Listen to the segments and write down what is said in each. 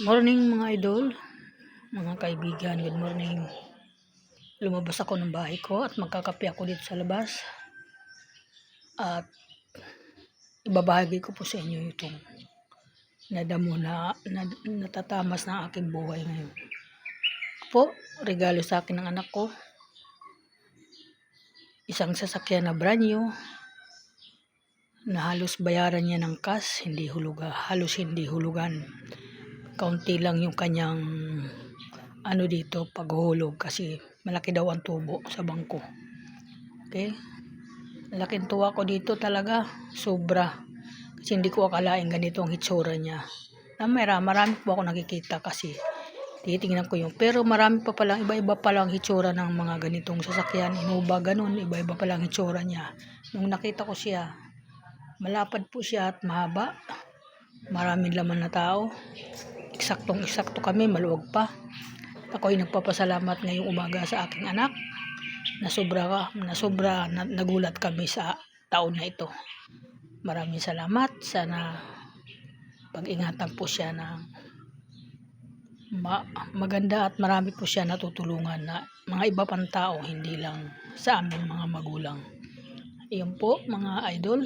Morning mga idol, mga kaibigan, good morning. Lumabas ako ng bahay ko at magkakape ako dito sa labas. At ibabahagi ko po sa inyo itong nadamo na natatamas ng aking buhay ngayon. Po, regalo sa akin ng anak ko. Isang sasakyan na brand new na halos bayaran niya ng cash, halos hindi hulugan. Kaunti lang yung kanyang dito paghuhulog kasi malaki daw ang tubo sa bangko. Okay, malaking tuwa ko dito talaga, sobra, kasi hindi ko akalain ganito ang hitsura niya. Marami po ako nakikita kasi titingnan ko pero marami pa palang iba-iba palang hitsura ng mga ganitong sasakyan, Innova ganun, iba-iba palang hitsura niya. Nung nakita ko siya, malapad po siya at mahaba, maraming laman na tao, eksaktong-eksakto kami, maluwag pa. Ako ay nagpapasalamat ngayong umaga sa aking anak na nagulat kami sa taon na ito. Maraming salamat. Sana pag-ingatan po siya na maganda at marami po siya natutulungan na mga iba pang tao, hindi lang sa amin mga magulang. Iyon po mga idol.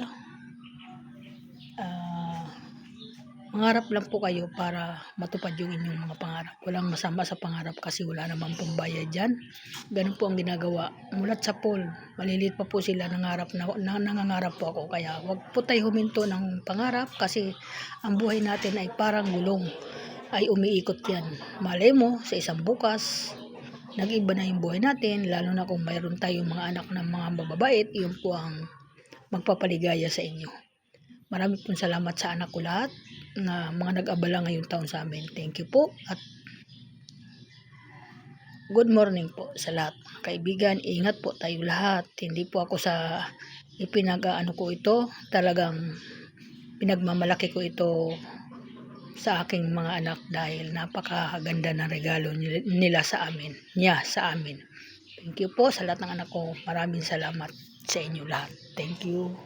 Mangarap lang po kayo para matupad yung inyong mga pangarap. Walang masama sa pangarap kasi wala namang pambayad dyan. Ganun po ang ginagawa. Mulat sa pool, maliliit pa po sila, nangangarap po ako. Kaya wag po tayo huminto ng pangarap kasi ang buhay natin ay parang gulong, ay umiikot yan. Malay mo sa isang bukas, nag-iba na yung buhay natin, lalo na kung mayroon tayong mga anak ng mga mababait, yun po ang magpapaligaya sa inyo. Marami pong salamat sa anak ko lahat na mga nag-abala ngayong taon sa amin. Thank you po at good morning po sa lahat. Kaibigan, ingat po tayo lahat. Hindi po ako sa ipinag-ano ko ito, talagang pinagmamalaki ko ito sa aking mga anak dahil napakaganda ng regalo nila sa amin, niya sa amin. Thank you po sa lahat ng anak ko. Maraming salamat sa inyo lahat. Thank you.